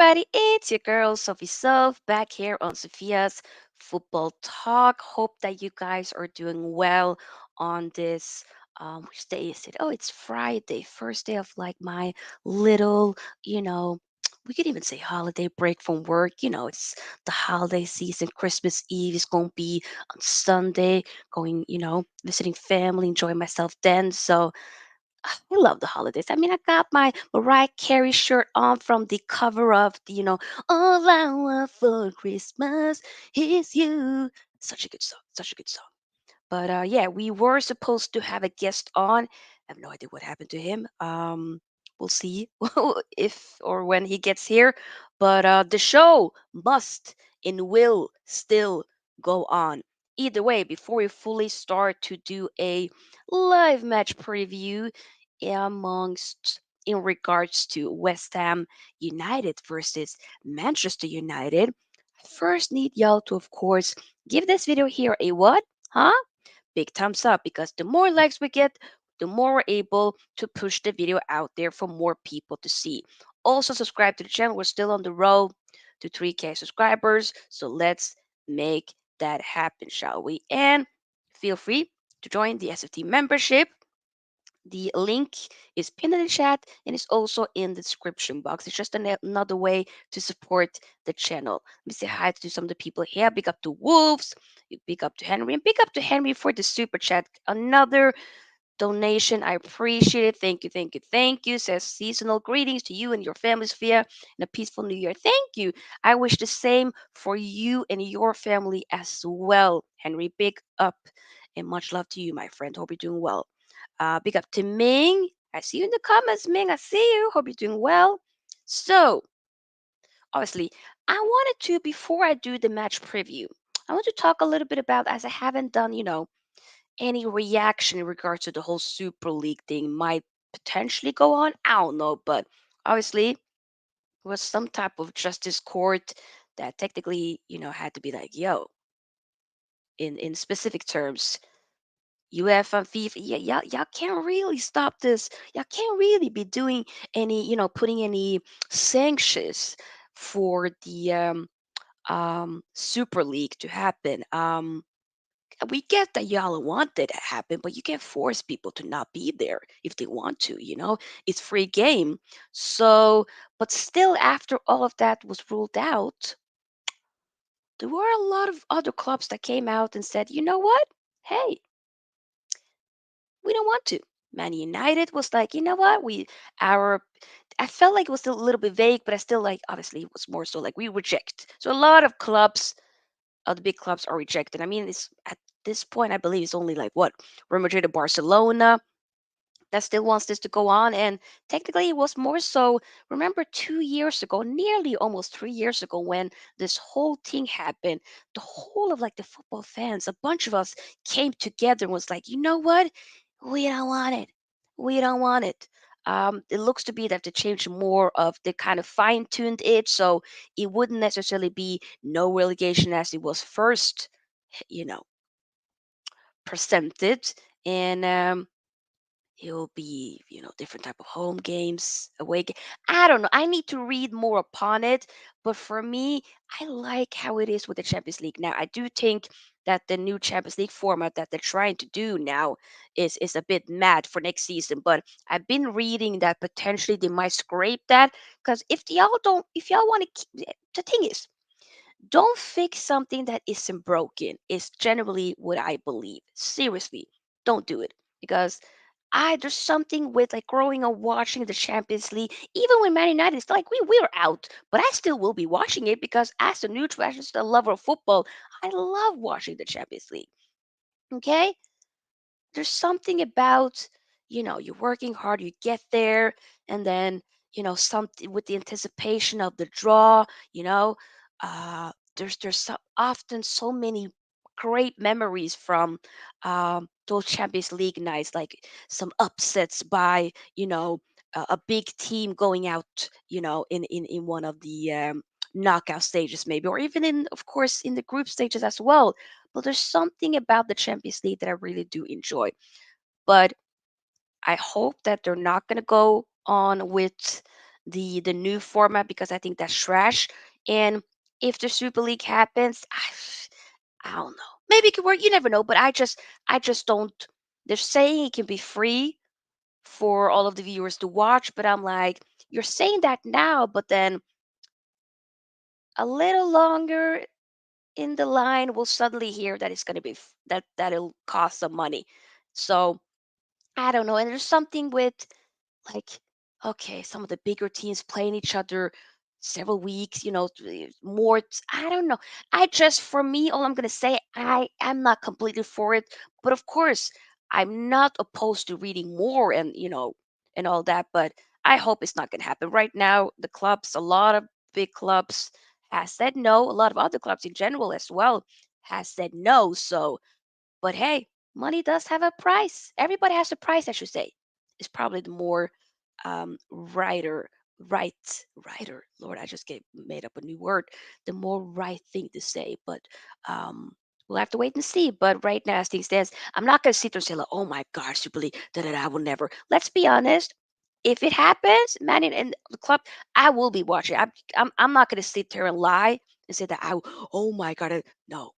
everybody, it's your girl Sophie Soph back here on Sophia's Football Talk. Hope that you guys are doing well on this. Which day is it? Oh, it's Friday, first day of like my little, we could even say holiday break from work. It's the holiday season. Christmas Eve is going to be on Sunday, going, visiting family, enjoying myself then. So, I love the holidays. I mean, I got my Mariah Carey shirt on from the cover of All I Want for Christmas is You. Such a good song. Such a good song. But yeah, we were supposed to have a guest on. I have no idea what happened to him. We'll see if or when he gets here. But the show must and will still go on. Either way, before we fully start to do a live match preview amongst in regards to West Ham United versus Manchester United, I first need y'all to, of course, give this video here a what? Huh? Big thumbs up because the more likes we get, the more we're able to push the video out there for more people to see. Also, subscribe to the channel. We're still on the road to 3K subscribers. So let's make that happen, shall we? And feel free to join the SFT membership. The link is pinned in the chat and is also in the description box. It's just another way to support the channel. Let me say hi to some of the people here. Big up to Wolves, big up to Henry, and big up to Henry for the super chat. Another donation. I appreciate it. Thank you, thank you, thank you. Says seasonal greetings to you and your family, Sophia, and a peaceful new year. Thank you. I wish the same for you and your family as well. Henry, big up and much love to you, my friend. Hope you're doing well. Big up to Ming. I see you in the comments, Ming. I see you. Hope you're doing well. So, obviously, I wanted to, before I do the match preview, I want to talk a little bit about, as I haven't done, any reaction in regards to the whole Super League thing might potentially go on. I don't know, but obviously, it was some type of justice court that technically, had to be like, yo, in specific terms, UEFA and FIFA, yeah, y'all can't really stop this. Y'all can't really be doing any, putting any sanctions for the Super League to happen. We get that y'all want that to happen, but you can't force people to not be there if they want to. It's free game. So, but still, after all of that was ruled out, there were a lot of other clubs that came out and said, you know what? Hey, we don't want to. Man United was like, you know what? Our, I felt like it was still a little bit vague, but I still like, obviously, it was more so like we reject. So a lot of clubs, the big clubs are rejected. I mean, it's at this point, I believe it's only like what Real Madrid and Barcelona that still wants this to go on. And technically, it was more so. Remember, 2 years ago, nearly almost 3 years ago, when this whole thing happened, the whole of like the football fans, a bunch of us came together and was like, you know what? We don't want it. We don't want it. It looks to be that they changed more of the kind of fine tuned it. So it wouldn't necessarily be no relegation as it was first, you know, presented. And it'll be, different type of home games, away I don't know. I need to read more upon it. But for me, I like how it is with the Champions League now. I do think that the new Champions League format that they're trying to do now is a bit mad for next season. But I've been reading that potentially they might scrape that because if y'all want to, the thing is, don't fix something that isn't broken. Is generally what I believe. Seriously, don't do it because there's something with like growing up watching the Champions League, even when Man United is like we're out, but I still will be watching it because as a neutral, as a lover of football, I love watching the Champions League. Okay, there's something about you're working hard, you get there, and then something with the anticipation of the draw. You know, there's often so many great memories from those Champions League nights, like some upsets by a big team going out, in one of the knockout stages, maybe, or even in, of course, in the group stages as well. But there's something about the Champions League that I really do enjoy. But I hope that they're not going to go on with the new format because I think that's trash. And if the Super League happens, I don't know. Maybe it could work. You never know. But I just don't. They're saying it can be free for all of the viewers to watch, but I'm like, you're saying that now, but then a little longer in the line, we'll suddenly hear that it's going to be that it'll cost some money. So I don't know. And there's something with like, okay, some of the bigger teams playing each other several weeks, more. I don't know. For me, all I'm going to say, I am not completely for it. But of course, I'm not opposed to reading more and all that. But I hope it's not going to happen. Right now, the clubs, a lot of big clubs has said no. A lot of other clubs in general as well has said no. So, but hey, money does have a price. Everybody has a price, I should say. It's probably the more righter, right, righter. Lord, I just made up a new word. The more right thing to say, but um, we'll have to wait and see. But right now, as things stands, I'm not gonna sit there and say like, "Oh my God, Super League, da da da." I will never. Let's be honest. If it happens, man, in the club, I will be watching. I'm not gonna sit there and lie and say that Oh my God, no.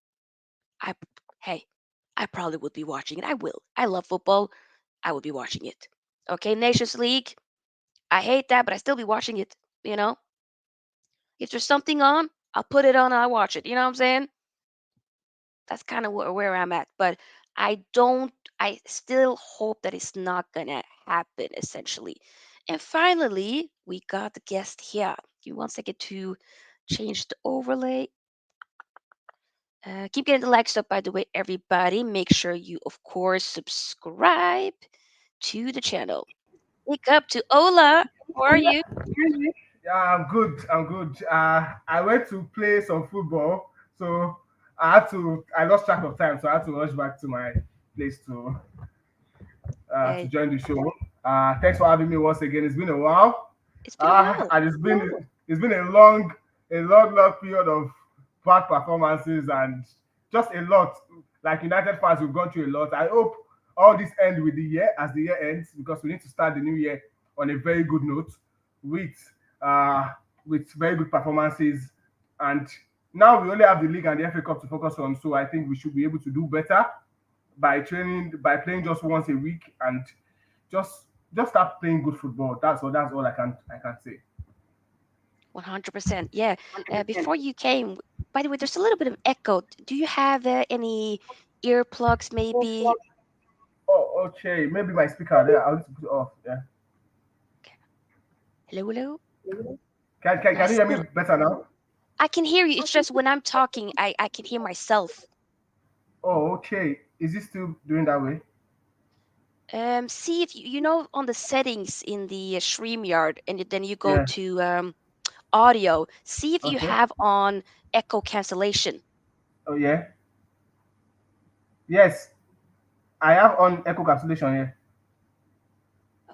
I hey, I probably would be watching it. I will. I love football. I would be watching it. Okay, Nations League. I hate that, but I still be watching it. You know, if there's something on, I'll put it on and I watch it. You know what I'm saying? That's kind of where I'm at. But I don't. I still hope that it's not gonna happen. Essentially, and finally, we got the guest here. Give me 1 second to change the overlay. Keep getting the likes up, by the way, everybody. Make sure you, of course, subscribe to the channel. Wake up to Ola. How are you? Yeah, I'm good. I'm good. I went to play some football, so I lost track of time, so I had to rush back to my place to Hey, join the show. Thanks for having me once again. It's been a while. it's been a while. And it's been a long period of bad performances and just a lot. Like United fans, we've gone through a lot. I hope all this end with the year as the year ends because we need to start the new year on a very good note with uh with very good performances. And now we only have the league and the FA Cup to focus on. So I think we should be able to do better by playing just once a week and just just start playing good football. That's all I can say. 100%. Yeah. Before you came, by the way, there's a little bit of echo. Do you have any earplugs, maybe? Oh, okay. Maybe my speaker there. I'll need to put it off. Yeah. Okay. Hello, hello. Can you Nice. hear me Little. better now? I can hear you. It's just when I'm talking, I can hear myself. Oh, okay. Is it still doing that way? See if you know on the settings in the StreamYard, and then you go Yeah. to audio. See if you Okay. have on echo cancellation. Oh, yeah. Yes. I have on echo cancellation here.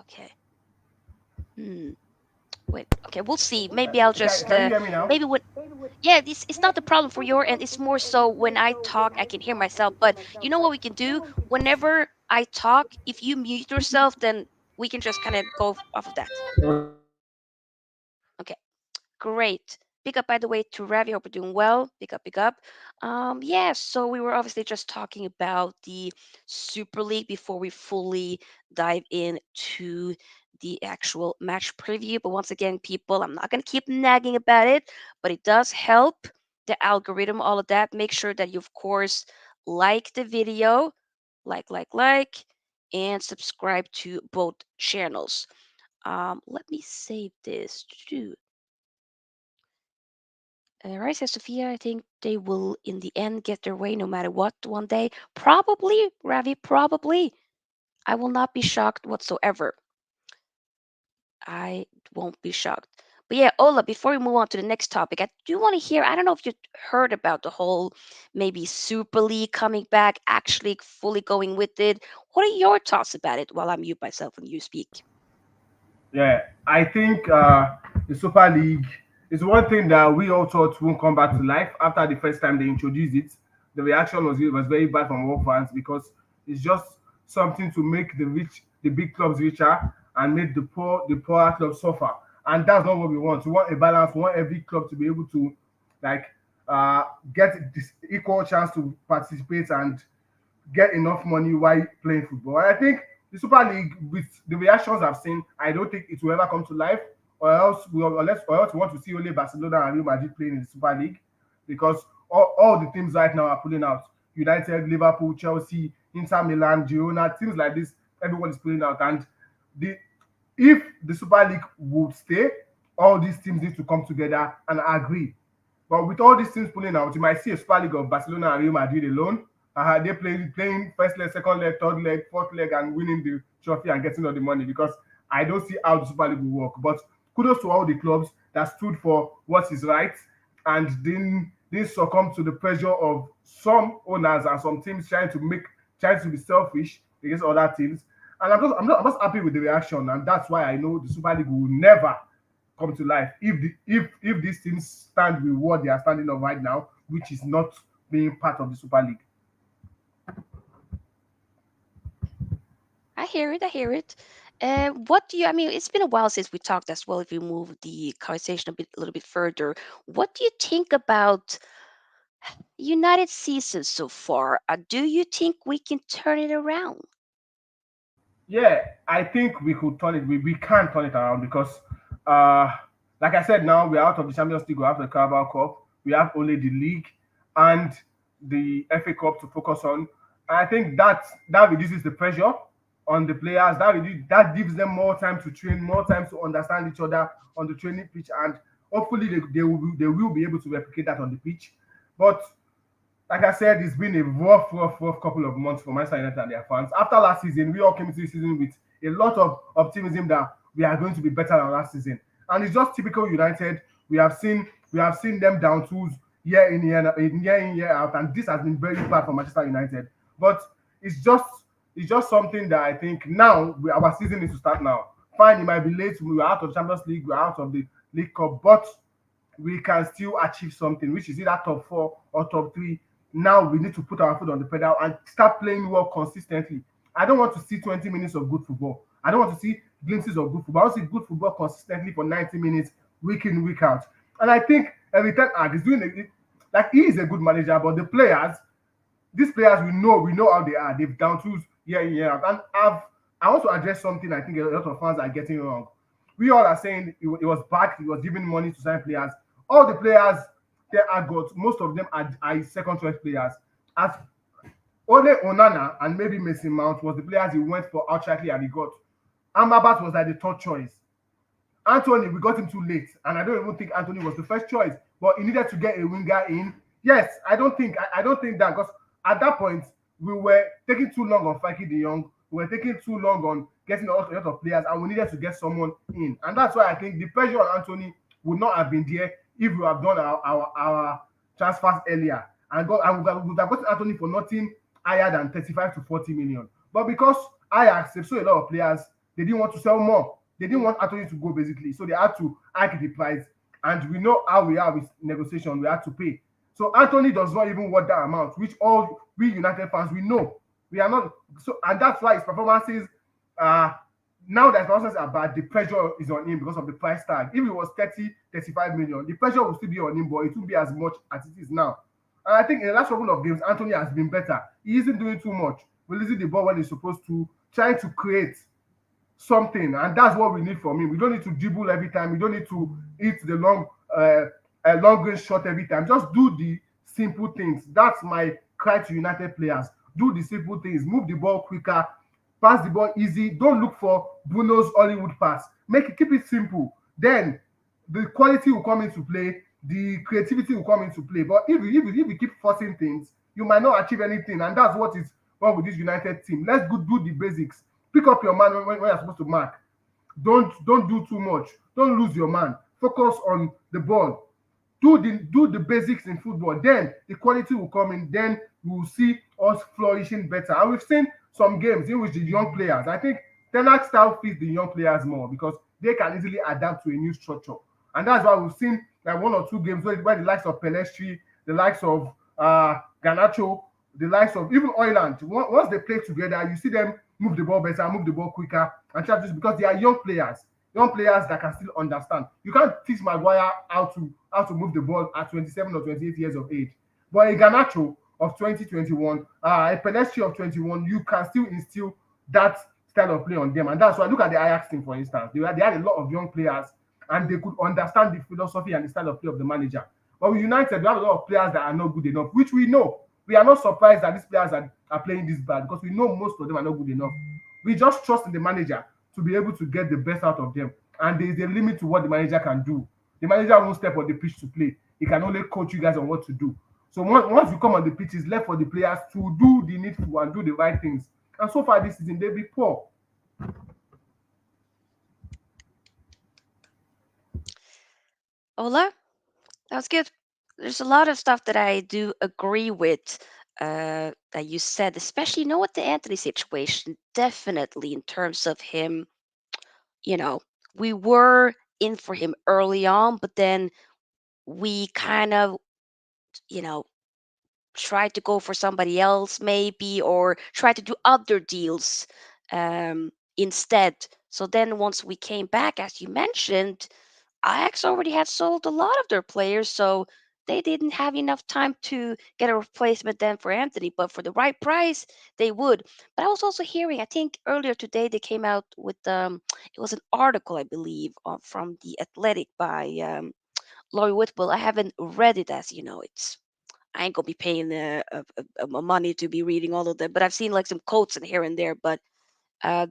Okay. Hmm. Wait. Okay, we'll see. Maybe I'll just Can you hear me now? maybe when yeah, this it's not the problem for your end. It's more so when I talk, I can hear myself. But you know what we can do? Whenever I talk, if you mute yourself, then we can just kind of go off of that. Okay. Great. Big up, by the way, to Ravi. Hope you're doing well. Big up, big up. Yeah, so we were obviously just talking about the Super League before we fully dive into the actual match preview. But once again, people, I'm not going to keep nagging about it, but it does help the algorithm, all of that. Make sure that you, of course, like the video, like, and subscribe to both channels. Let me save this. Right, says Sophia, I think they will, in the end, get their way no matter what one day. Probably, Ravi, probably. I will not be shocked whatsoever. I won't be shocked. But yeah, Ola, before we move on to the next topic, I do want to hear. I don't know if you heard about the whole maybe Super League coming back, actually fully going with it. What are your thoughts about it while I mute myself when you speak? Yeah, I think the Super League is one thing that we all thought won't come back to life after the first time they introduced it. The reaction was very bad from all fans because it's just something to make the big clubs richer and make the poorer clubs suffer. and that's not what we want. We want a balance. We want every club to be able to like uh, get this equal chance to participate and get enough money while playing football. And I think the Super League, with the reactions I've seen, I don't think it will ever come to life, or else we want to see only Barcelona and Real Madrid playing in the Super League, because all the teams right now are pulling out. United, Liverpool, Chelsea, Inter Milan, Girona, teams like this, everyone is pulling out. And the if the Super League would stay, all these teams need to come together and agree. But with all these teams pulling out, you might see a Super League of Barcelona and Real Madrid alone. They playing first leg, second leg, third leg, fourth leg, and winning the trophy and getting all the money, because I don't see how the Super League will work. But kudos to all the clubs that stood for what is right and didn't succumb to the pressure of some owners and some teams trying to be selfish against other teams. And I'm just happy with the reaction, and that's why I know the Super League will never come to life if these teams stand with what they are standing on right now, which is not being part of the Super League. I hear it. I hear it. What do you? I mean, it's been a while since we talked as well. If we move the conversation a little bit further, what do you think about United season so far? Do you think we can turn it around? Yeah, I think we could turn it. We can turn it around because, uh, like I said, now we're out of the Champions League. We have the Carabao Cup. We have only the league and the FA Cup to focus on. And I think that reduces the pressure on the players. That gives them more time to train, more time to understand each other on the training pitch, and hopefully they will be able to replicate that on the pitch. But like I said, it's been a rough couple of months for Manchester United and their fans. After last season, we all came into the season with a lot of optimism that we are going to be better than last season. And it's just typical United. We have seen them down tools year in, year out, and this has been very bad for Manchester United. But it's just it's just something that I think now our season needs to start now. Fine, it might be late. We are out of Champions League, we're out of the League Cup, but we can still achieve something, which is either top four or top three. Now we need to put our foot on the pedal and start playing well consistently. I don't want to see 20 minutes of good football. I don't want to see glimpses of good football. I want to see good football consistently for 90 minutes, week in, week out. And I think every time is doing it, like he is a good manager, but the players, these players, we know how they are. They've down tools year in, year out. And I want to address something I think a lot of fans are getting wrong. We all are saying it was back, he was giving money to sign players. All the players they are got, most of them are second choice players. As only Onana and maybe Mason Mount was the players he went for outrightly and he got. Amrabat was like the third choice. Anthony, we got him too late, and I don't even think Anthony was the first choice. But he needed to get a winger in. Yes, I don't think that, because at that point we were taking too long on Frankie De Jong. We were taking too long on getting a lot of players, and we needed to get someone in. And that's why I think the pressure on Anthony would not have been there if we have done our transfers earlier and we would have gotten Anthony for nothing higher than 35 to 40 million. But because Ajax they sold a lot of players, they didn't want to sell more. They didn't want Anthony to go basically, so they had to hike the price. And we know how we are with negotiation. We had to pay. So Anthony does not even want that amount, which all we United fans we know we are not. So and that's why his performances now that his performances are bad, the pressure is on him because of the price tag. If it was 35 million, the pressure will still be on him, but it won't be as much as it is now. And I think in the last couple of games, Anthony has been better. He isn't doing too much, releasing the ball when he's supposed to, trying to create something, and that's what we need from him. We don't need to dribble every time. We don't need to hit the long range shot every time. Just do the simple things. That's my cry to United players. Do the simple things. Move the ball quicker. Pass the ball easy. Don't look for Bruno's Hollywood pass. Keep it simple. Then the quality will come into play. The creativity will come into play. But if you keep forcing things, you might not achieve anything. And that's what is wrong with this United team. Let's go do the basics. Pick up your man when you're supposed to mark. Don't do too much. Don't lose your man. Focus on the ball. Do the basics in football. Then the quality will come in. Then we will see us flourishing better. And we've seen some games in which the young players, I think Ten Hag style fits the young players more because they can easily adapt to a new structure. And that's why we've seen like one or two games where the likes of Pelestri, the likes of Garnacho, the likes of even Hojlund, once they play together, you see them move the ball better, move the ball quicker, and try to because they are young players. young players that can still understand. You can't teach Maguire how to move the ball at 27 or 28 years of age. But a Garnacho of 2021, a Pedestri of 21, you can still instill that style of play on them. And that's why look at the Ajax team, for instance. They had a lot of young players and they could understand the philosophy and the style of play of the manager. But with United, we have a lot of players that are not good enough, which we know. We are not surprised that these players are playing this bad because we know most of them are not good enough. We just trust in the manager to be able to get the best out of them. And there is a limit to what the manager can do. The manager won't step on the pitch to play. He can only coach you guys on what to do. So once you come on the pitch, it's left for the players to do the needful and do the right things. And so far this season, they've been poor. Ola, that was good. There's a lot of stuff that I do agree with that you said, especially, with the Anthony situation, definitely in terms of him, you know, we were in for him early on, but then we kind of, you know, tried to go for somebody else maybe or try to do other deals instead. So then once we came back, as you mentioned, Ajax already had sold a lot of their players, so they didn't have enough time to get a replacement then for Anthony. But for the right price, they would. But I was also hearing, I think earlier today they came out with it was an article, I believe, from the Athletic by Laurie Whitwell. I haven't read it, as you know. It's I ain't gonna be paying money to be reading all of them, but I've seen like some quotes and here and there. But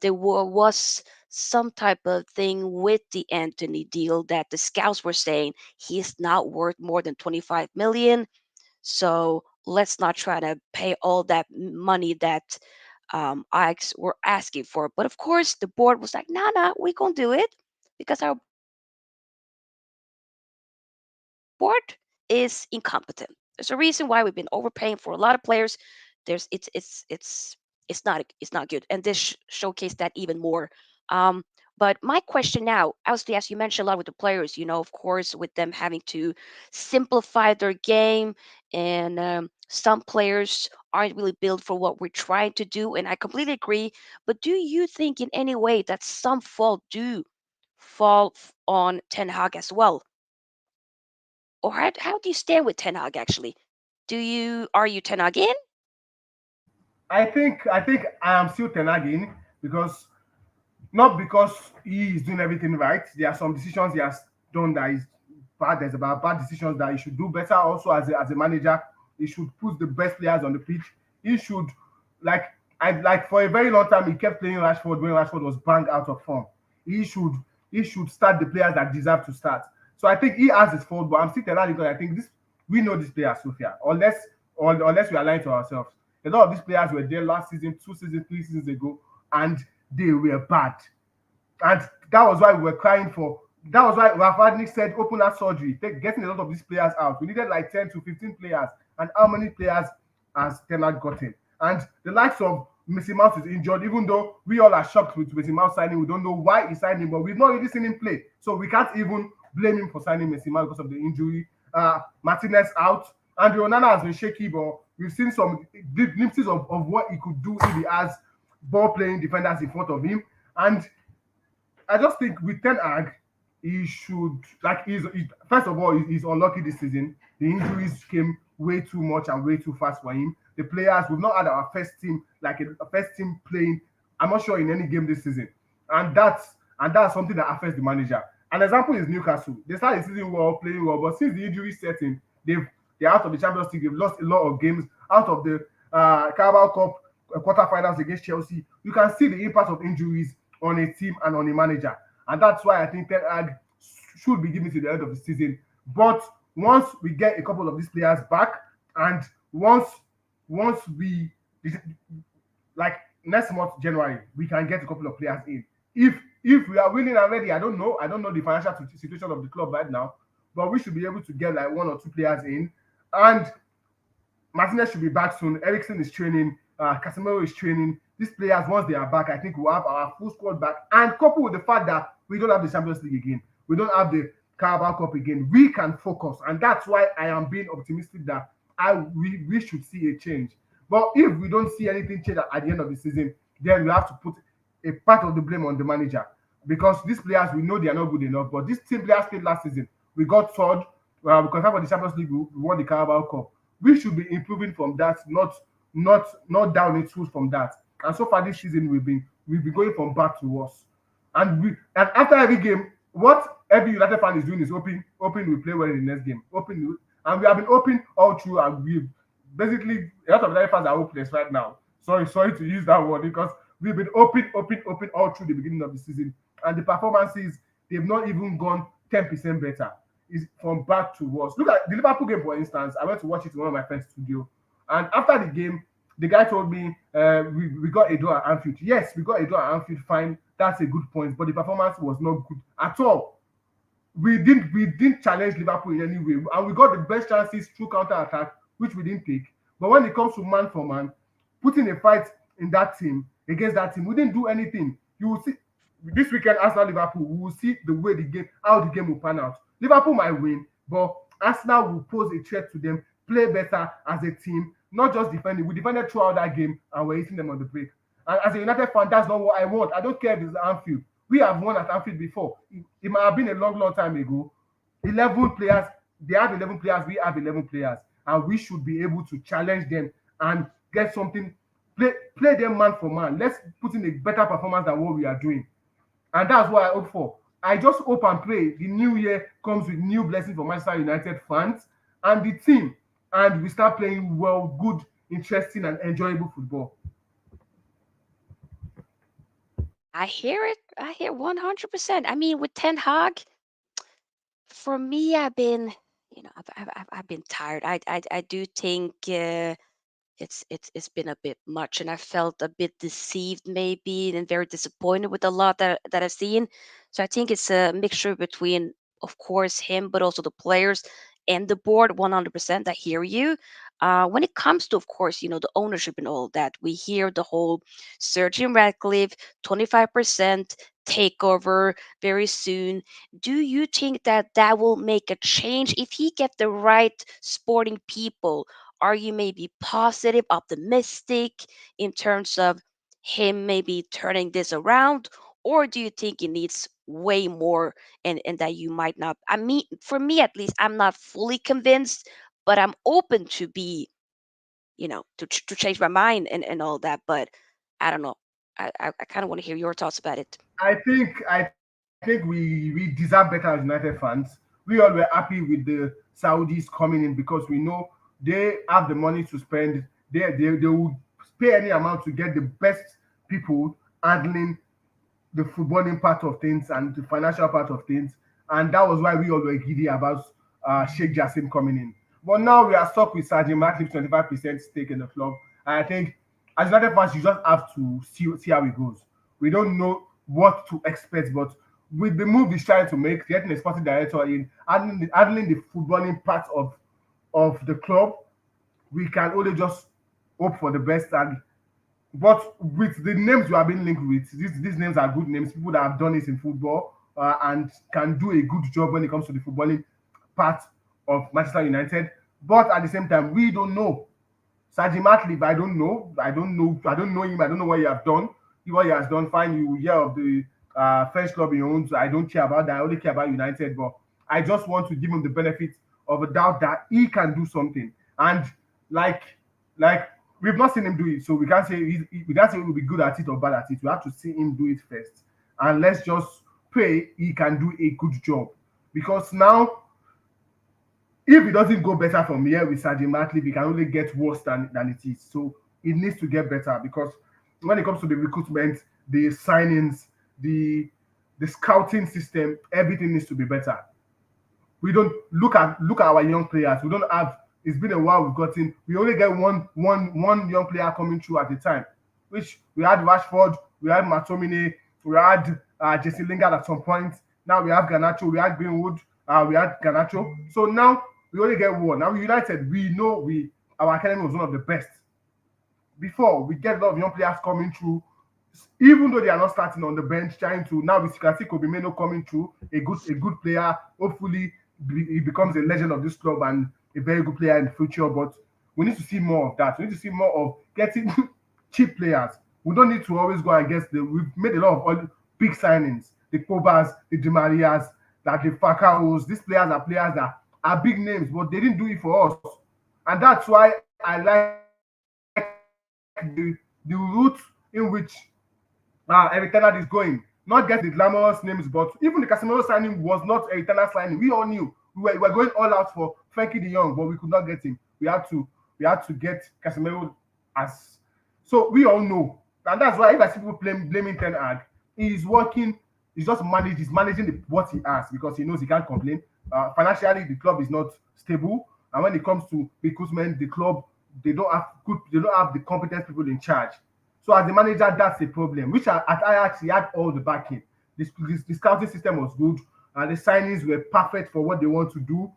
there was some type of thing with the Anthony deal that the scouts were saying he's not worth more than 25 million. So let's not try to pay all that money that were asking for. But of course, the board was like, nah, nah, we gonna do it because our board is incompetent. There's a reason why we've been overpaying for a lot of players. There's it's not good, and this showcased that even more. Um, but my question now, obviously, as you mentioned a lot with the players, of course, with them having to simplify their game, and some players aren't really built for what we're trying to do, and I completely agree. But do you think in any way that some fault do fall on Ten Hag as well? Or how do you stand with Ten Hag actually? Are you Ten Hag in? I think I am still tenagging because not because he is doing everything right. There are some decisions he has done that is bad. There's about bad decisions that he should do better. Also, as a manager, he should put the best players on the pitch. He should like like for a very long time he kept playing Rashford when Rashford was banged out of form. He should he should start the players that deserve to start. So I think he has his fault, but I'm still telling you because I think this we know these players, Sofia. Unless we are lying to ourselves. A lot of these players were there last season, 2 seasons, 3 seasons ago, and they were bad. And that was why we were crying for. That was why Rafadnik said open heart surgery, getting a lot of these players out. We needed like 10 to 15 players. And how many players has Tenag gotten? And the likes of Missy Mouse is injured, even though we all are shocked with Missy Mouse signing. We don't know why he signed him, but we've not really seen him play. So we can't even blame him for signing Missy Mouse because of the injury. Martinez out. Andrew Onana has been shaky, but we've seen some glimpses of what he could do if he has ball playing defenders in front of him. And I just think with Ten Hag, he should first of all he's unlucky this season. The injuries came way too much and way too fast for him. The players we've not had our first team like a first team playing. I'm not sure in any game this season, and that's something that affects the manager. An example is Newcastle. They started the season well, playing well, but since the injury setting, they're out of the Champions League. They've lost a lot of games out of the Carabao Cup quarterfinals against Chelsea. You can see the impact of injuries on a team and on a manager. And that's why I think Ten Hag should be given to the end of the season. But once we get a couple of these players back, and once once we like next month January, we can get a couple of players in. If we are willing and ready, I don't know the financial situation of the club right now, but we should be able to get like one or two players in. And Martinez should be back soon. Ericsson is training. Casemiro is training. These players, once they are back, I think we'll have our full squad back. And coupled with the fact that we don't have the Champions League again, we don't have the Carabao Cup again, we can focus. And that's why I am being optimistic that we should see a change. But if we don't see anything change at the end of the season, then we have to put a part of the blame on the manager. because these players we know they are not good enough. But these team players played last season. We got third. We qualified for the Champions League. We won the Carabao Cup. We should be improving from that, not down its tools from that. And so far this season we've been going from bad to worse. And after every game, what every United fan is doing is hoping we play well in the next game. And we have been hoping all through, and we basically a lot of United fans are hopeless right now. Sorry to use that word because we've been hoping all through the beginning of the season, and the performances they've not even gone 10% better. Is from bad to worse. Look at the Liverpool game, for instance. I went to watch it in one of my friend's studio, and after the game, the guy told me we got a draw at Anfield. Yes, we got a draw at Anfield. Fine, that's a good point, but the performance was not good at all. We didn't challenge Liverpool in any way, and we got the best chances through counter attack, which we didn't take. But when it comes to man for man, putting a fight in that team against that team, we didn't do anything. You will see this weekend, Arsenal Liverpool. We will see the way how the game will pan out. Liverpool might win, but Arsenal will pose a threat to them, play better as a team, not just defending. We defended throughout that game and we're hitting them on the break. And as a United fan, that's not what I want. I don't care if it's Anfield. We have won at Anfield before. It might have been a long time ago. 11 players, they have 11 players, we have 11 players. And we should be able to challenge them and get something, play them man for man. Let's put in a better performance than what we are doing. And that's what I hope for. I just hope and pray the new year comes with new blessings for Manchester United fans and the team, and we start playing well, good, interesting, and enjoyable football. I hear it. I hear 100%. I mean, with Ten Hag, for me, I've been tired. I do think it's been a bit much, and I felt a bit deceived maybe and very disappointed with a lot that I've seen. So I think it's a mixture between, of course, him, but also the players and the board. 100%, I hear you. When it comes to, of course, the ownership and all that, we hear the whole Sir Jim Ratcliffe 25% takeover very soon. Do you think that that will make a change if he get the right sporting people? Are you maybe positive, optimistic in terms of him maybe turning this around? Or do you think it needs way more, and that you might not? I mean, for me at least, I'm not fully convinced, but I'm open to be, to change my mind and all that. But I don't know. I kind of want to hear your thoughts about it. I think we deserve better as United fans. We all were happy with the Saudis coming in because we know they have the money to spend. They would pay any amount to get the best people handling the footballing part of things and the financial part of things. And that was why we all were giddy about Sheikh Jassim coming in. But now we are stuck with Sergeant Ratcliffe's 25% stake in the club. And I think as United fans, you just have to see how it goes. We don't know what to expect, but with the move he's trying to make, getting a sporting director in, handling the footballing part of the club, we can only just hope for the best. And but with the names you have been linked with, these names are good names, people that have done this in football and can do a good job when it comes to the footballing part of Manchester United. But at the same time, we don't know. Sergi Matliff, I don't know him, I don't know what he have done. What he has done, fine, you hear of the French club he owns. I don't care about that, I only care about United. But I just want to give him the benefit of a doubt that he can do something. And like like we've not seen him do it, so we can't say he will be good at it or bad at it. We have to see him do it first, and let's just pray he can do a good job. Because now, if it doesn't go better from here with Sergeant Matley, it can only get worse than it is. So it needs to get better because when it comes to the recruitment, the signings, the the scouting system, everything needs to be better. We don't look at our young players. We don't have. It's been a while. We only get one young player coming through at a time, which we had Rashford, we had Matomine, we had Jesse Lingard at some point. Now we have Ganacho, we had Greenwood, we had Ganacho. So now we only get one. Now United, we know our academy was one of the best. Before we get a lot of young players coming through, even though they are not starting on the bench, trying to now we can see Kobe Meno coming through, a good player. Hopefully, he becomes a legend of this club and a very good player in the future. But we need to see more of that. We need to see more of getting cheap players. We don't need to always go against the. We've made a lot of big signings. the Pogbas, the Di Marias, that the Falcaos. These players that are big names, but they didn't do it for us. And that's why I like the route in which Eric Ten Hag is going. Not get the glamorous names, but even the Casemiro signing was not Eric Ten Hag signing. We all knew we were going all out for Frankie de Jong, but we could not get him. We had to get Casemiro as, so we all know. And that's why if I see people blaming Ten Hag, he is working. He's managing what he has because he knows he can't complain. Financially, the club is not stable, and when it comes to recruitment, the club, they don't have the competent people in charge. So as the manager, that's a problem. Which at Ajax he had all the backing. The scouting system was good, and the signings were perfect for what they want to do.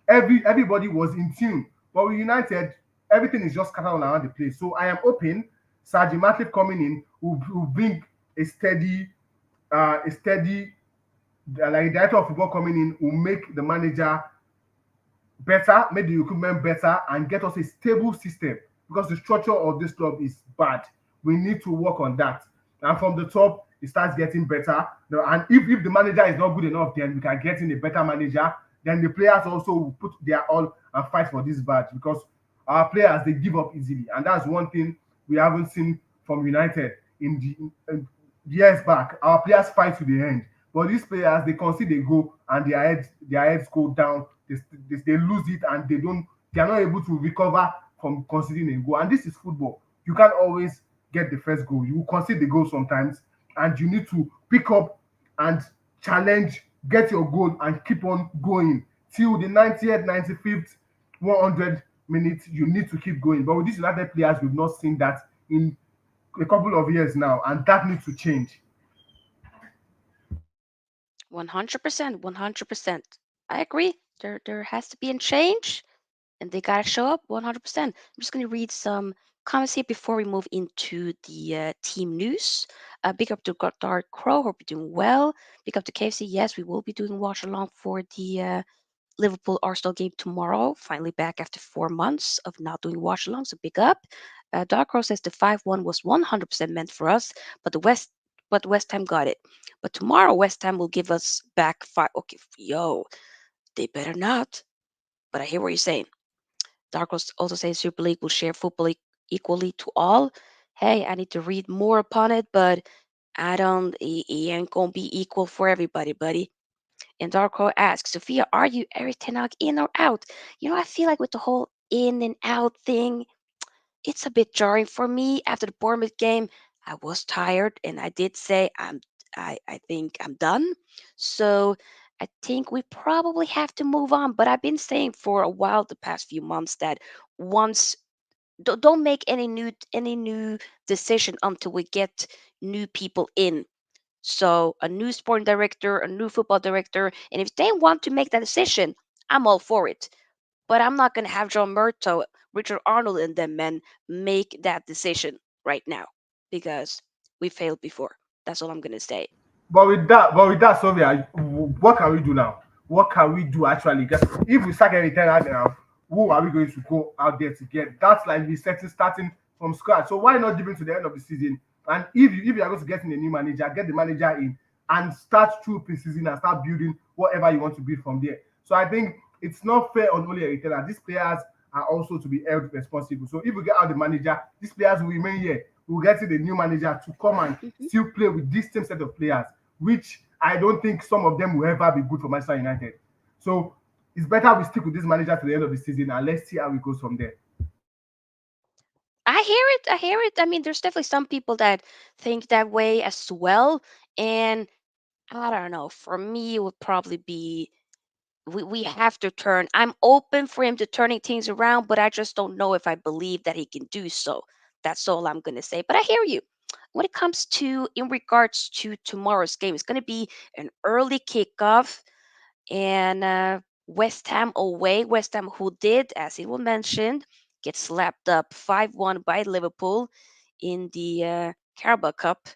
Everybody was in tune. But with United, everything is just scattered all around the place. So I am hoping Sergi Matip coming in will bring a steady, like the director of football coming in will make the manager better, make the recruitment better, and get us a stable system because the structure of this club is bad. We need to work on that. And from the top, it starts getting better. And if the manager is not good enough, then we can get in a better manager. Then the players also will put their all and fight for this badge because our players they give up easily, and that's one thing we haven't seen from United in the years back. Our players fight to the end, but these players they concede a goal and their heads go down. They lose it and they are not able to recover from conceding a goal. And this is football. You can't always get the first goal. You will concede the goal sometimes, and you need to pick up and challenge, get your goal, and keep on going till the 90th, 95th, 100 minutes. You need to keep going. But with these United players, we've not seen that in a couple of years now, and that needs to change. 100%, 100%. I agree. There has to be a change, and they gotta show up 100%. I'm just gonna read some comments here before we move into the team news. Big up to Dark Crow. Hope you're doing well. Big up to KFC. Yes, we will be doing watch along for the Liverpool Arsenal game tomorrow. Finally back after 4 months of not doing watch along. So big up. Dark Crow says the 5-1 was 100% meant for us, but West Ham got it. But tomorrow West Ham will give us back five. Okay, yo, they better not. But I hear what you're saying. Dark Crow also says Super League will share football equally to all. Hey, I need to read more upon it, but I don't. It ain't gonna be equal for everybody, buddy. And Darko asks, Sophia, are you Eric Ten Hag in or out? I feel like with the whole in and out thing, it's a bit jarring for me. After the Bournemouth game, I was tired, and I did say I think I'm done. So I think we probably have to move on. But I've been saying for a while the past few months that once don't make any new decision until we get new people in, so a new sporting director, a new football director, and if they want to make that decision, I'm all for it. But I'm not gonna have John Murto, Richard Arnold, and them men make that decision right now because we failed before. That's all I'm gonna say. But with that, Sylvia, what can we do now? What can we do actually? Because if we start getting ten out now, who are we going to go out there to get? That's like we starting from scratch. So why not give it to the end of the season? And if you are going to get in a new manager, get the manager in and start through pre-season and start building whatever you want to build from there. So I think it's not fair on only a retailer. These players are also to be held responsible. So if we get out the manager, these players will remain here. We'll get the new manager to come and Mhm. still play with this same set of players, which I don't think some of them will ever be good for Manchester United. So it's better we stick with this manager to the end of the season and let's see how it goes from there. I hear it. I hear it. I mean, there's definitely some people that think that way as well, and I don't know. For me, it would probably be we have to turn. I'm open for him to turning things around, but I just don't know if I believe that he can do so. That's all I'm gonna say. But I hear you. When it comes to in regards to tomorrow's game, it's gonna be an early kickoff and West Ham away. West Ham, who did, as it was mentioned, get slapped up 5-1 by Liverpool in the Carabao Cup.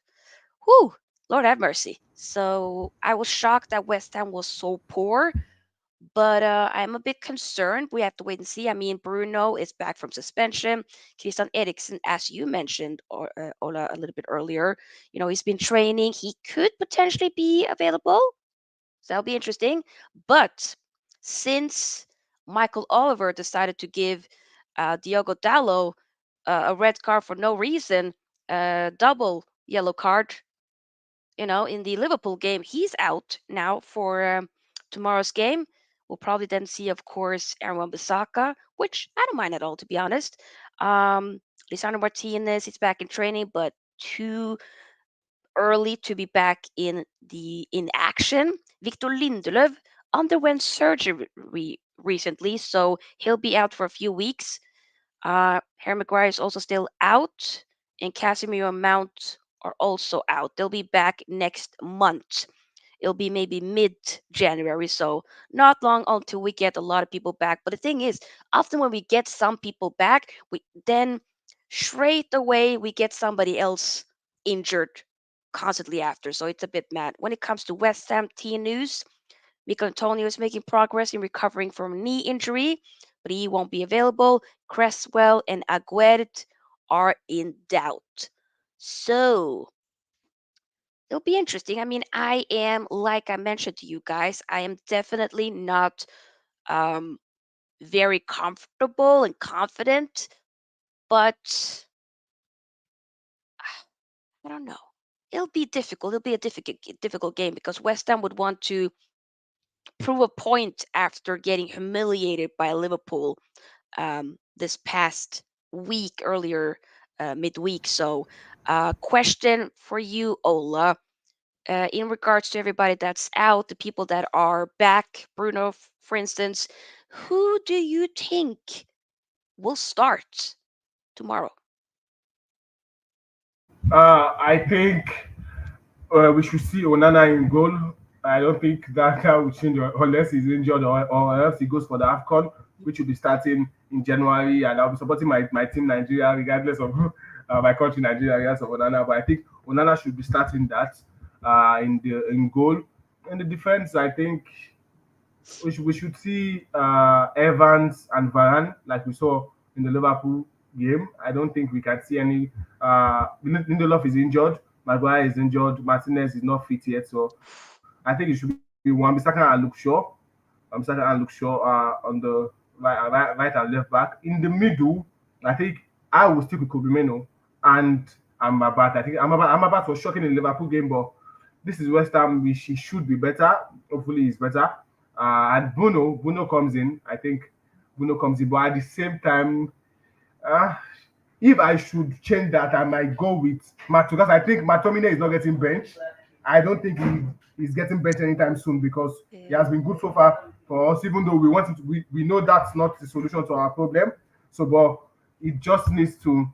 Whew, Lord have mercy. So I was shocked that West Ham was so poor, But I'm a bit concerned. We have to wait and see. I mean, Bruno is back from suspension. Christian Eriksen, as you mentioned, or Ola, a little bit earlier, he's been training. He could potentially be available. So that'll be interesting. But since Michael Oliver decided to give Diogo Dallo a red card for no reason, a double yellow card, in the Liverpool game, he's out now for tomorrow's game. We'll probably then see, of course, Aaron Wan-Bissaka, which I don't mind at all, to be honest. Um, Lisandro Martinez, he's back in training, but too early to be back in action. Victor Lindelöf underwent surgery recently, so he'll be out for a few weeks. Harry Maguire is also still out, and Casemiro and Mount are also out. They'll be back next month. It'll be maybe mid January, so not long until we get a lot of people back. But the thing is, often when we get some people back, we then straight away we get somebody else injured constantly after. So it's a bit mad. When it comes to West Ham team news, Mikel Antonio is making progress in recovering from a knee injury, but he won't be available. Cresswell and Aguerd are in doubt. So it'll be interesting. I mean, I am, like I mentioned to you guys, I am definitely not um, very comfortable and confident, but I don't know. It'll be difficult. It'll be a difficult game because West Ham would want to prove a point after getting humiliated by Liverpool this past week earlier, midweek. So, question for you, Ola. In regards to everybody that's out, the people that are back, Bruno, for instance, who do you think will start tomorrow? I think we should see Onana in goal. I don't think that guy will change unless he's injured or else he goes for the AFCON, which will be starting in January. And I'll be supporting my team Nigeria, regardless of my country Nigeria, regardless of Onana. But I think Onana should be starting that in goal. In the defense, I think we should see Evans and Varane like we saw in the Liverpool game. I don't think we can see any. Lindelof is injured. Maguire is injured. Martinez is not fit yet. So I think it should be Wan-Bissaka and Luke Shaw. Wan-Bissaka and Luke Shaw on the right and left back. In the middle, I think I will stick with Kobe and Amrabat. I think Amrabat was shocking in the Liverpool game, but this is West Ham. He should be better. Hopefully, he's better. And Bruno comes in. I think Bruno comes in, but at the same time, uh, if I should change that, I might go with Matt because I think Matomine is not getting benched. I don't think he's getting benched anytime soon because he Yeah. has been good so far for us, even though we want him to, we know that's not the solution to our problem. So, but it just needs to,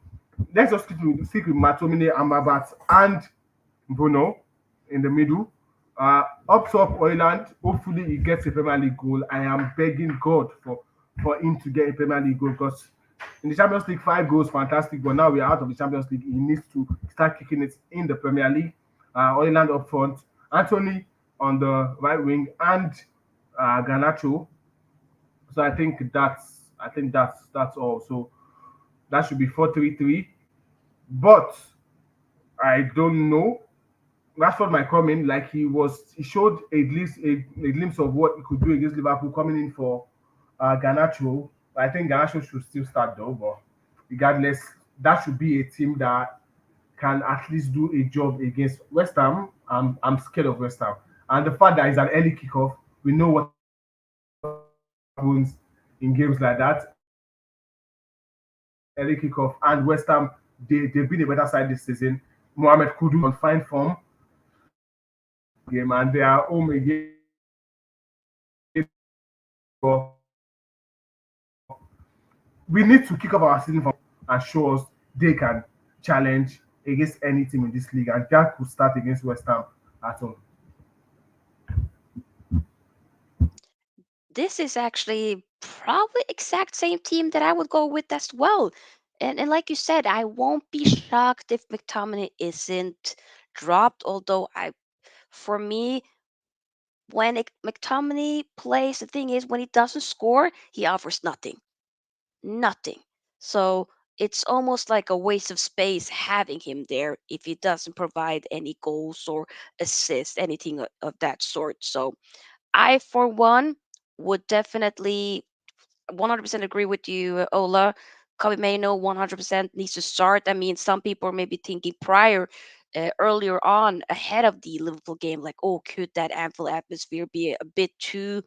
let's just stick with Matomine, Amrabat, and Bruno in the middle. Up top, Hojlund. Hopefully, he gets a Premier League goal. I am begging God for him to get a Premier League goal because in the Champions League, 5 goals, fantastic. But now we are out of the Champions League. He needs to start kicking it in the Premier League. Hojlund up front, Anthony on the right wing, and Garnacho. So I think that's all. So that should be 4-3-3. But I don't know. Rashford might come in like he showed a glimpse of what he could do against Liverpool coming in for Garnacho. I think Garnacho should still start though, but regardless, that should be a team that can at least do a job against West Ham. I'm scared of West Ham. And the fact that it's an early kickoff, we know what happens in games like that. Early kickoff and West Ham, they've been a better side this season. Mohamed Kudus is on fine form. They are playing a very good game and they are home against Liverpool in the FA Cup game and they are home against Liverpool. So we need to kick off our season from and show us they can challenge against any team in this league, and that could start against West Ham at home. This is actually probably exact same team that I would go with as well. And like you said, I won't be shocked if McTominay isn't dropped. Although for me, when McTominay plays, the thing is, when he doesn't score, he offers nothing. Nothing. So it's almost like a waste of space having him there if he doesn't provide any goals or assists, anything of that sort. So I, for one, would definitely 100% agree with you, Ola. Kobe Mano 100% needs to start. I mean, some people are maybe thinking earlier on, ahead of the Liverpool game, like, oh, could that Anfield atmosphere be a bit too,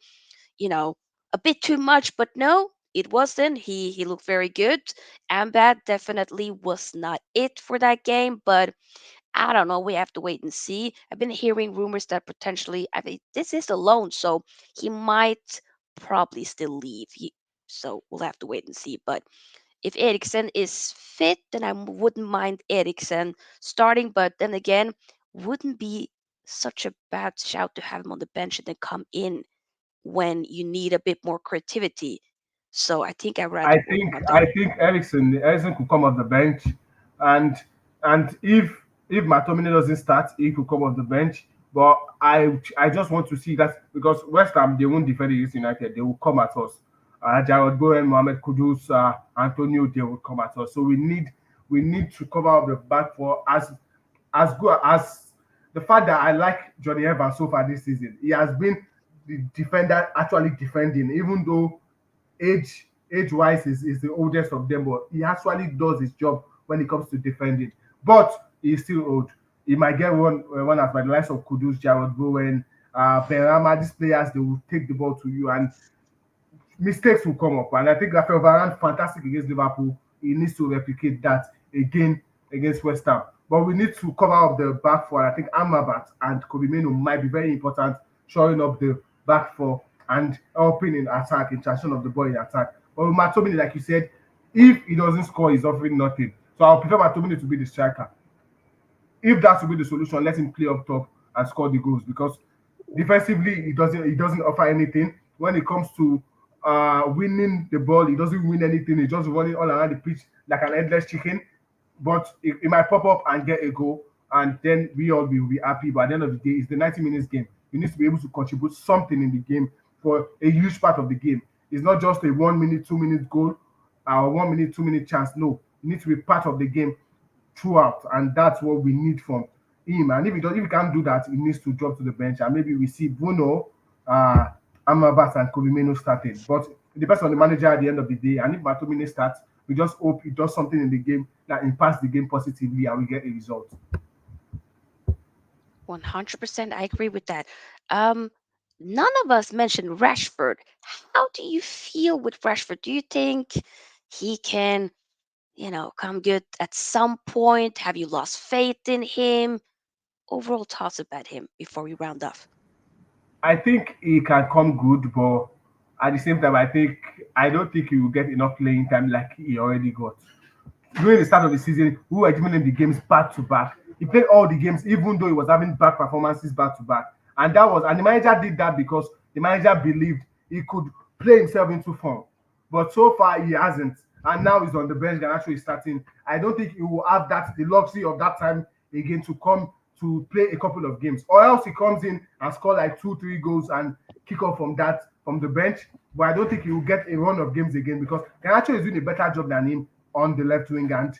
you know, a bit too much? But no, it wasn't. He looked very good. Ambat definitely was not it for that game, but I don't know. We have to wait and see. I've been hearing rumors that potentially, I mean, this is a loan, so he might probably still leave. So we'll have to wait and see. But if Eriksen is fit, then I wouldn't mind Eriksen starting. But then again, wouldn't be such a bad shout to have him on the bench and then come in when you need a bit more creativity. So I think I'd rather I go with think I Matone. think Eriksen could come off the bench, and if Matomine doesn't start, he could come off the bench. But I just want to see that because West Ham they won't defend against United, they will come at us. Jarrod Bowen, Mohamed Kudus, Antonio, they will come at us. So we need to cover up the back for as good as the fact that I like Johnny Evans so far this season. He has been the defender actually defending, even though age wise is the oldest of them, but he actually does his job when it comes to defending. But he's still old. He might get one as by the likes of Kudus, Jarrod Bowen, Benrahma. These players they will take the ball to you, and mistakes will come up. And I think Rafael Varane, fantastic against Liverpool. He needs to replicate that again against West Ham. But we need to cover up the back four. I think Amrabat and Kobe Mino might be very important, showing up the back four and helping in attack, in transition of the ball in attack. But with Matomini, like you said, if he doesn't score, he's offering nothing. So I'll prefer Matomini to be the striker. If that will be the solution, let him play up top and score the goals because defensively he doesn't offer anything. When it comes to winning the ball, he doesn't win anything. He's just running all around the pitch like an headless chicken. But it might pop up and get a goal, and then we all will be happy. But at the end of the day, it's the 90 minutes game. You need to be able to contribute something in the game for a huge part of the game. It's not just a 1 minute, 2 minute goal, or 1 minute, 2 minute chance. No, you need to be part of the game throughout, and that's what we need from him. And if he can't do that, he needs to drop to the bench, and maybe we see Bruno, uh, Amrabat, and Kobe starting. But it depends on the manager at the end of the day. And if Bartomine starts, we just hope he does something in the game that impacts the game positively, and we get a result. 100%, I agree with that. Um, None of us mentioned Rashford. How do you feel with Rashford? Do you think he can, come good at some point? Have you lost faith in him? Overall thoughts about him before we round off. I think he can come good, but at the same time, I don't think he will get enough playing time like he already got. During the start of the season, we were giving him the games back to back. He played all the games, even though he was having bad performances back to back. And the manager did that because the manager believed he could play himself into form. But so far he hasn't. And now he's on the bench and actually starting. I don't think he will have the luxury of that time again to come to play a couple of games. Or else he comes in and score like two, three goals and kick off from the bench. But I don't think he will get a run of games again because Garnacho is doing a better job than him on the left wing, and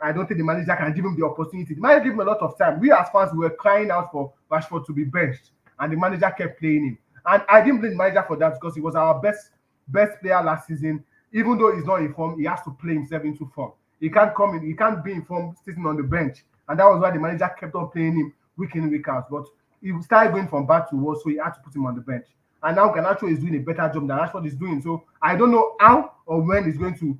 I don't think the manager can give him the opportunity. The manager gave him a lot of time. We as fans were crying out for Rashford to be benched, and the manager kept playing him. And I didn't blame the manager for that because he was our best player last season. Even though he's not in form, he has to play himself into form. He can't come in, he can't be in form sitting on the bench. And that was why the manager kept on playing him week in, week out. But he started going from bad to worse, so he had to put him on the bench. And now Ganacho is doing a better job than Rashford is doing. So I don't know how or when he's going to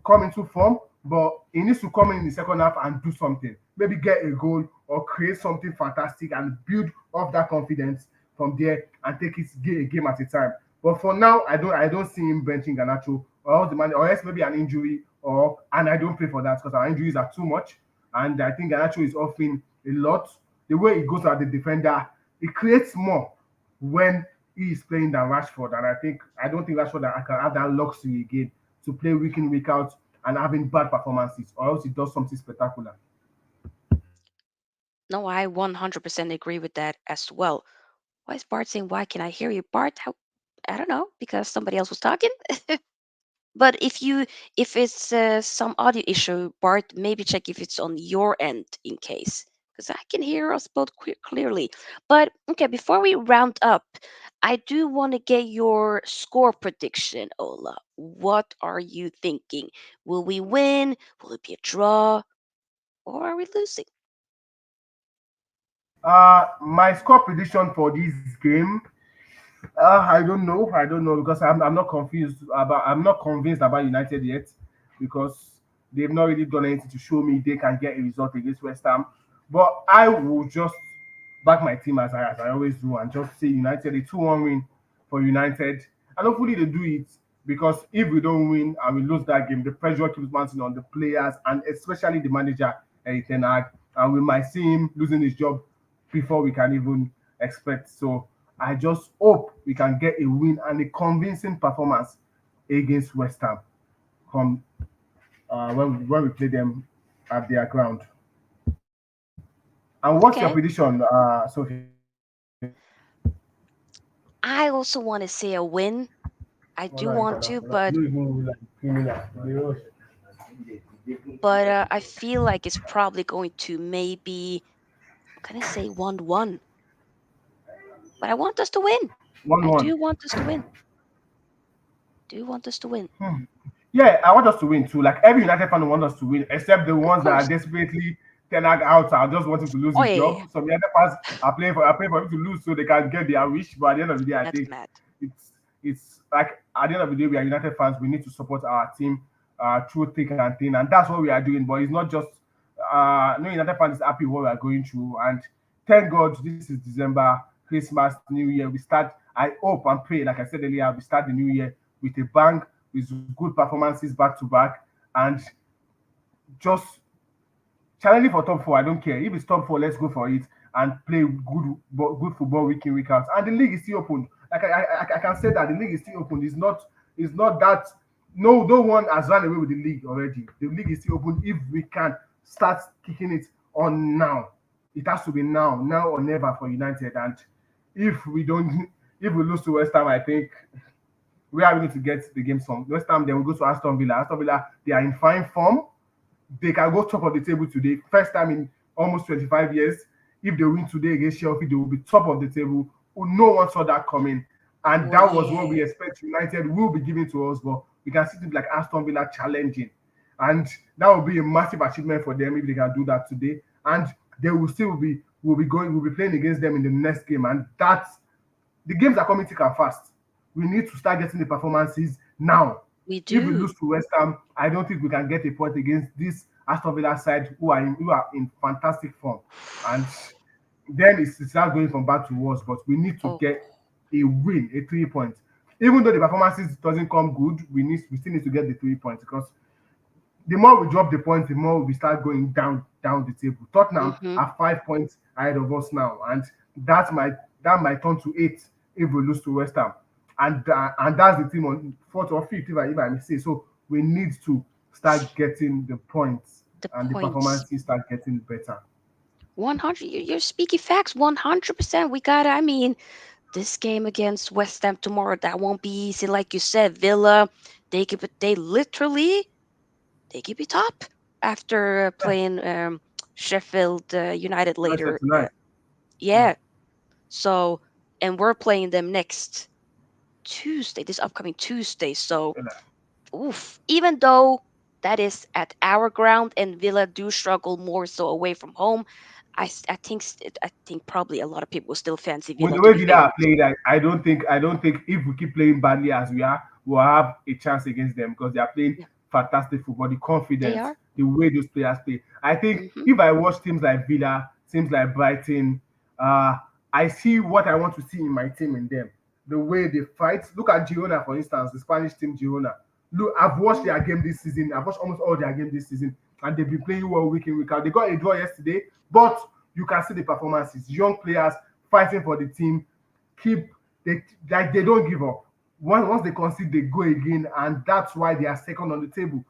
come into form, but he needs to come in the second half and do something. Maybe get a goal or create something fantastic and build off that confidence from there and take it a game at a time. But for now, I don't see him benching Ganacho or else the man or else maybe an injury or and I don't pray for that because our injuries are too much. And I think Ganacho is offering a lot. The way he goes at the defender, it creates more when he is playing than Rashford. And I don't think Rashford can have that luxury again to play week in, week out and having bad performances, or else he does something spectacular. No, I 100% agree with that as well. Why is Bart saying, why can I hear you? Bart, how? I don't know, because somebody else was talking. But if it's some audio issue, Bart, maybe check if it's on your end in case, because I can hear us both clearly. But okay, before we round up, I do want to get your score prediction, Ola. What are you thinking? Will we win? Will it be a draw? Or are we losing? My score prediction for this game, I don't know. I don't know because I'm not confused about. I'm not convinced about United yet because they've not really done anything to show me they can get a result against West Ham. But I will just back my team as I always do and just say United a 2-1 win for United. And hopefully they do it because if we don't win and we lose that game, the pressure keeps mounting on the players and especially the manager, Eric Ten Hag, and we might see him losing his job before we can even expect. So I just hope we can get a win and a convincing performance against West Ham from when we play them at their ground. And what's your Okay. prediction, Sophia? I also want to say a win. I do want to, but I feel like it's probably going to maybe, I'm gonna say 1-1. But I want us to win. I 1-1. do want us to win. Do want us to win. Yeah, I want us to win too. Like every United fan want us to win, except the Of ones that are course. desperately Ten Hag out are just wanting to lose Oh his yeah, yeah, yeah. job. Some United fans are playing for him to lose so they can get their wish. But at the end of the day, I That's think mad. it's like at the end of the day, we are United fans. We need to support our team through thick and thin, and that's what we are doing. But it's not just no United fans is happy with what we are going through, and thank God this is December, Christmas, New Year. We start. I hope and pray, like I said earlier, we start the new year with a bang, with good performances back to back, and just challenging for top four. I don't care if it's top four. Let's go for it and play good football week in week out. And the league is still open. Like I can say that the league is still open. It's not that no one has run away with the league already. The league is still open if we can start kicking it on now. It has to be now or never for United. And if we don't, if we lose to West Ham, I think we are going to get the game from West Ham. Then we go to Aston Villa. Aston Villa, they are in fine form. They can go top of the table today. First time in almost 25 years. If they win today against Chelsea, they will be top of the table. No one saw that coming. And Oh that was what yeah. we expect United will be giving to us. But we can see things like Aston Villa challenging. And that will be a massive achievement for them if they can do that today. And they will still be we'll be playing against them in the next game. And that's the games are coming thick and fast. We need to start getting the performances now. We If we lose do. to West Ham, I don't think we can get a point against this Aston Villa side who are in fantastic form. And then it's not going from bad to worse, but we need to Oh, get a win, a 3 points. Even though the performances doesn't come good, we still need to get the 3 points because the more we drop the points, the more we start going down the table. Tottenham mm-hmm. are 5 points ahead of us now, and that might turn to 8 if we lose to West Ham, and that's the team on fourth or fifth if I may say. So we need to start getting the points The and the points. performances start getting better. 100. You're speaking facts. 100%. We got. I mean, this game against West Ham tomorrow, that won't be easy. Like you said, Villa, they literally, they could be top after Yeah, playing Sheffield United like I said later. tonight. Yeah, Yeah. So, and we're playing them next Tuesday, this upcoming Tuesday. So, yeah. oof. Even though that is at our ground and Villa do struggle more so away from home, I think probably a lot of people will still fancy With Villa the to way be Villa are favorites. playing, I don't think if we keep playing badly as we are, we'll have a chance against them because they are playing Yeah, fantastic football. The they confidence, are. the way those players play. I think Hmm. if I watch teams like Villa, teams like Brighton, uh, I see what I want to see in my team in them. The way they fight. Look at Girona, for instance, the Spanish team Girona. Look, I've watched their game this season. I've watched almost all their games this season, and they've been playing well week in week out. They got a draw yesterday, but you can see the performances. Young players fighting for the team, keep they like they don't give up. Once they concede, they go again, and that's why they are second on the table.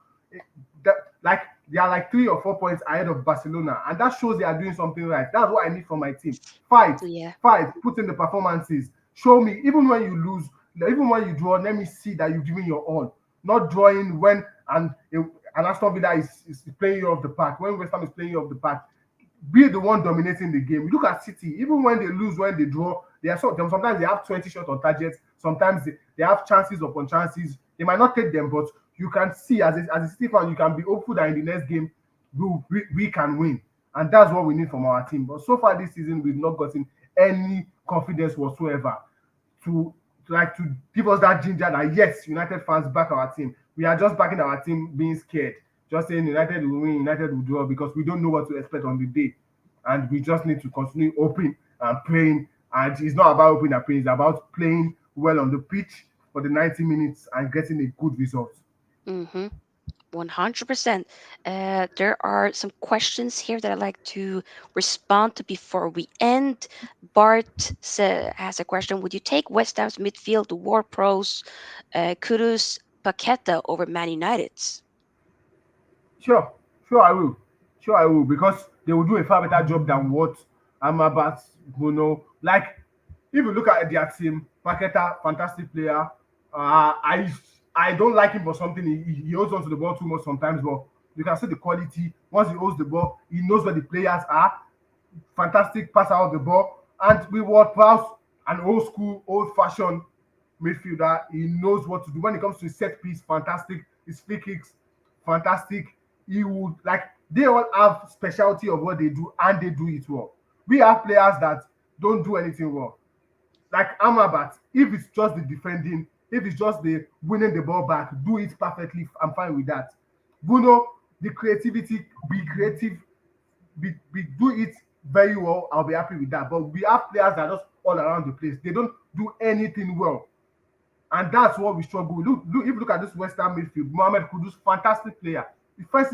That like They are like 3 or 4 points ahead of Barcelona, and that shows they are doing something right. That's what I need from my team. Fight, Yeah. fight, put in the performances. Show me, even when you lose, even when you draw, let me see that you've given your all. Not drawing when and Aston Villa is playing you off the park. When West Ham is playing you off the park, be the one dominating the game. Look at City, even when they lose, when they draw, they are sometimes they have 20 shots on targets, sometimes they have chances upon chances. They might not take them, but you can see as a City fan, you can be hopeful that in the next game we can win. And that's what we need from our team. But so far this season, we've not gotten any confidence whatsoever to to give us that ginger that yes, United fans back our team. We are just backing our team being scared, just saying United will win, United will draw because we don't know what to expect on the day, and we just need to continue hoping and praying. And it's not about hoping and praying; it's about playing well on the pitch for the 90 minutes and getting a good result. Mm-hmm. 100%. There are some questions here that I'd like to respond to before we end. Has a question. Would you take West Ham's midfield war pros, Kudus, Paqueta over Man United's? Sure, sure I will. Sure I will because they will do a far better job than what Amrabat, Bruno. Like if you look at their team, Paqueta, fantastic player. I don't like him for something. He holds on to the ball too much sometimes, but you can see the quality. Once he holds the ball, he knows where the players are. Fantastic passer of the ball. And we were Prowse, an old school, old fashioned midfielder. He knows what to do. When it comes to his set piece, fantastic. His free kicks, fantastic. He would like they all have specialty of what they do and they do it well. We have players that don't do anything well. Like Amrabat, if it's just the defending, if it's just the winning the ball back, do it perfectly. I'm fine with that. Bruno, the creativity, be creative, we do it very well. I'll be happy with that. But we have players that are just all around the place. They don't do anything well. And that's what we struggle with. If you look at this West Ham midfield, Mohamed Kudus, fantastic player. The first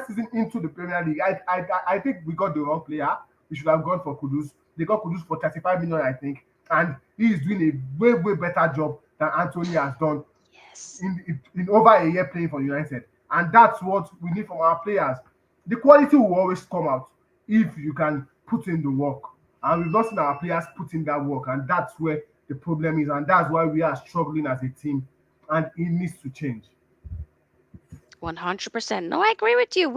season into the Premier League, I think we got the wrong player. We should have gone for Kudus. They got Kudus for 35 million, I think, and he is doing a way better job than Anthony has done Yes. in over a year playing for United. And that's what we need from our players. The quality will always come out if you can put in the work. And we've not seen our players put in that work, and that's where the problem is, and that's why we are struggling as a team, and it needs to change. 100%. No, I agree with you.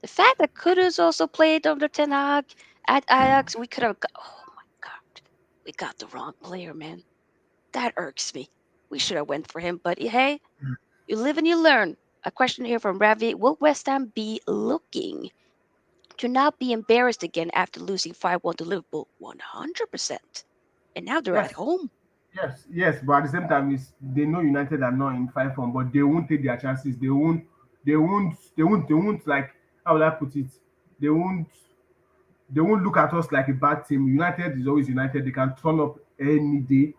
The fact that Kudus also played under Ten Hag at Ajax, we could have. Oh my God, we got the wrong player, man. That irks me. We should have went for him, but hey, you live and you learn. A question here from Ravi: will West Ham be looking to not be embarrassed again after losing 5-1 to Liverpool? 100%. And now they're at Yes, home. yes, but at the same time, they know United are not in five form, but they won't take their chances. They won't like how will I put it? They won't they won't look at us like a bad team. United is always United. They can turn up any day.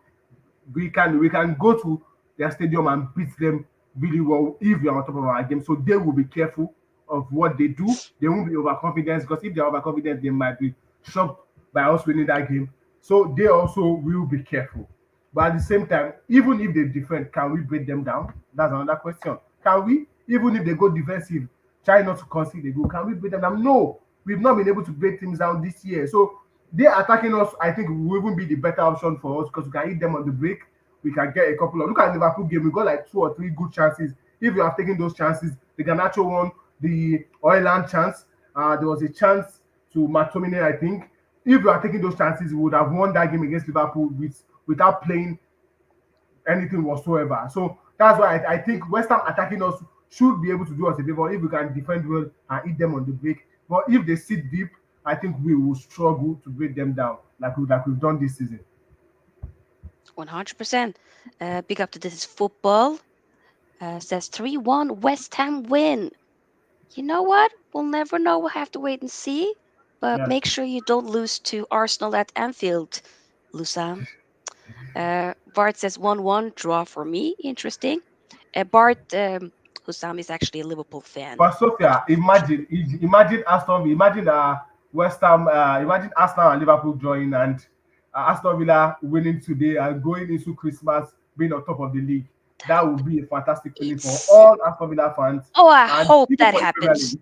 We can go to their stadium and beat them really well if we are on top of our game. So they will be careful of what they do. They won't be overconfident because if they are overconfident, they might be shocked by us winning that game. So they also will be careful. But at the same time, even if they defend, can we break them down? That's another question. Can we? Even if they go defensive, try not to concede a goal, can we break them down? No, we've not been able to break things down this year. So they attacking us, I think, will even be the better option for us because we can hit them on the break. We can get a couple of look at the Liverpool game. We got like 2 or 3 good chances. If you have taken those chances, the Garnacho one, the Hojlund chance, there was a chance to McTominay, I think. If you are taking those chances, we would have won that game against Liverpool without playing anything whatsoever. So that's why I think West Ham attacking us should be able to do us a favor if we can defend well and hit them on the break. But if they sit deep, I think we will struggle to break them down like we've done this season. 100%. Big up to This Is Football. Says 3-1 West Ham win. You know what? We'll never know. We'll have to wait and see. But Yes, make sure you don't lose to Arsenal at Anfield, Lusam. Bart says 1-1 draw for me. Interesting. Bart, Husam is actually a Liverpool fan. but Sofia, imagine Aston Villa, imagine West Ham, imagine Arsenal and Liverpool drawing and Aston Villa winning today and going into Christmas being on top of the league. That That'll would be a fantastic feeling for it's all Aston Villa fans oh, I and hope even that for the Premier happens. League.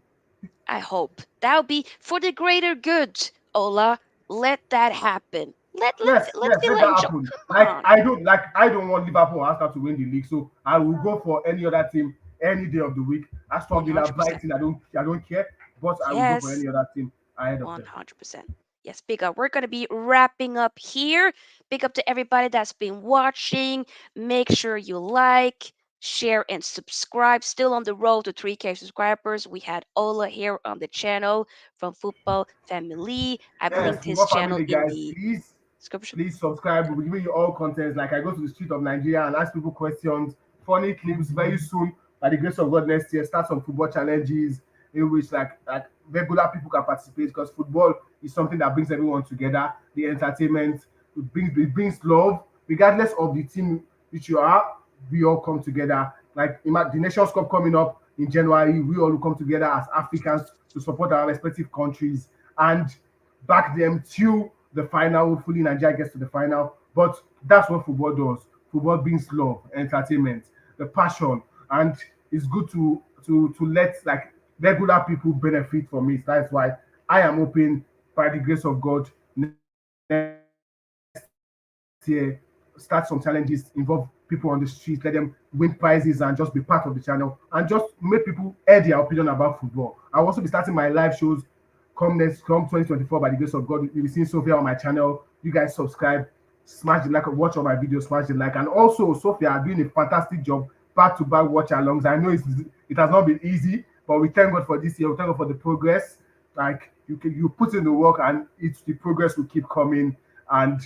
I hope. That'll be for the greater good, Ola. Let that happen. Let Yes, Phil let that Angel. happen. Come on. Like I don't want Liverpool or Arsenal to win the league, so I will go for any other team any day of the week. Aston Villa, 100%. Brighton, I don't care, but I will go for Yes. any other team ahead of them. 100%. Yes, big up. We're going to be wrapping up here. Big up to everybody that's been watching. Make sure you like, share, and subscribe. Still on the road to 3K subscribers. We had Ola here on the channel from Football Family. I've Yes, linked his football channel family in guys, the description. please subscribe. We'll be giving you all contents. Like I go to the street of Nigeria and ask people questions, funny clips. Very soon, by the grace of God, next year, start some football challenges in which like regular people can participate because football is something that brings everyone together. The entertainment it brings love, regardless of the team which you are. We all come together. Like the Nations Cup coming up in January, we all will come together as Africans to support our respective countries and back them till the final. Hopefully, Nigeria gets to the final. But that's what football does. Football brings love, entertainment, the passion, and it's good to let like regular people benefit from it. That's why I am hoping, by the grace of God, next year start some challenges, involve people on the streets, let them win prizes and just be part of the channel, and just make people air their opinion about football. I'll also be starting my live shows come 2024 by the grace of God. You'll be seeing Sofia on my channel. You guys subscribe, smash the like, watch all my videos, smash the like. And also, Sofia are doing a fantastic job back to back watch alongs. I know it has not been easy, but we thank God for this year. We thank God for the progress. Like you put in the work, and it's the progress will keep coming. And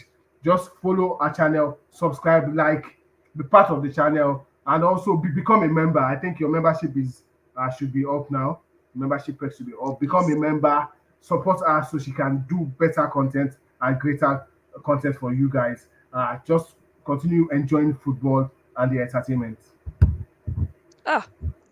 just follow our channel, subscribe, like, be part of the channel, and also become a member. I think your membership is should be up now. Membership price should be up. Become a Yes. member, support her so she can do better content and greater content for you guys. Just continue enjoying football and the entertainment. Oh,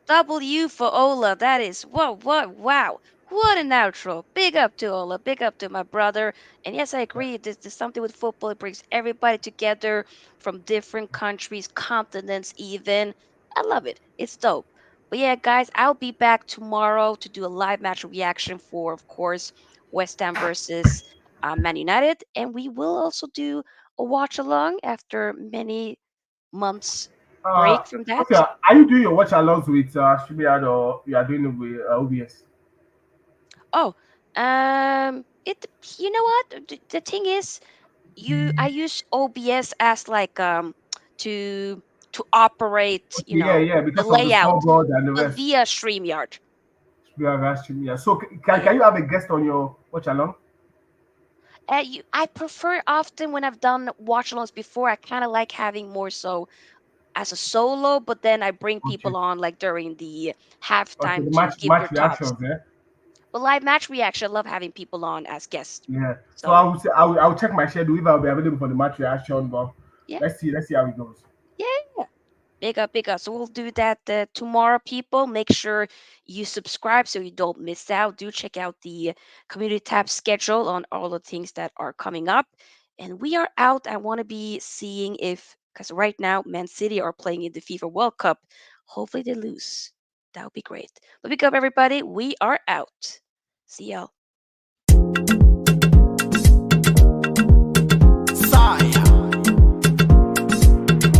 W for Ola. That is what wow. What an outro. Big up to Ola. Big up to my brother. And yes, I agree. This is something with football. It brings everybody together from different countries, continents even. I love it. It's dope. But yeah, guys, I'll be back tomorrow to do a live match reaction for, of course, West Ham versus Man United. And we will also do a watch along after many months break from that. Sophia, are you doing your watch alongs with Shimiad, or you are doing it with OBS? Oh, it. You know what? The thing is, I use OBS as like to operate. Okay, yeah, yeah, The because of the layout, scoreboard and the but rest. via StreamYard. Yeah. So can Yeah. you have a guest on your watch along? I prefer often when I've done watch alongs before. I kind of like having more so as a solo, but then I bring Okay. people on like during the Okay, halftime the to give match their thoughts. reactions, yeah. But live match reaction, I love having people on as guests. Yeah. So I So will say I will check my schedule if I'll be available for the match reaction, but yeah, let's see how it goes. yeah. Big up, big up. So we'll do that tomorrow, people. Make sure you subscribe so you don't miss out. Do check out the community tab schedule on all the things that are coming up. And we are out. I want to be seeing if, because right now, Man City are playing in the FIFA World Cup. Hopefully they lose. That would be great. But big up, everybody. We are out. See y'all.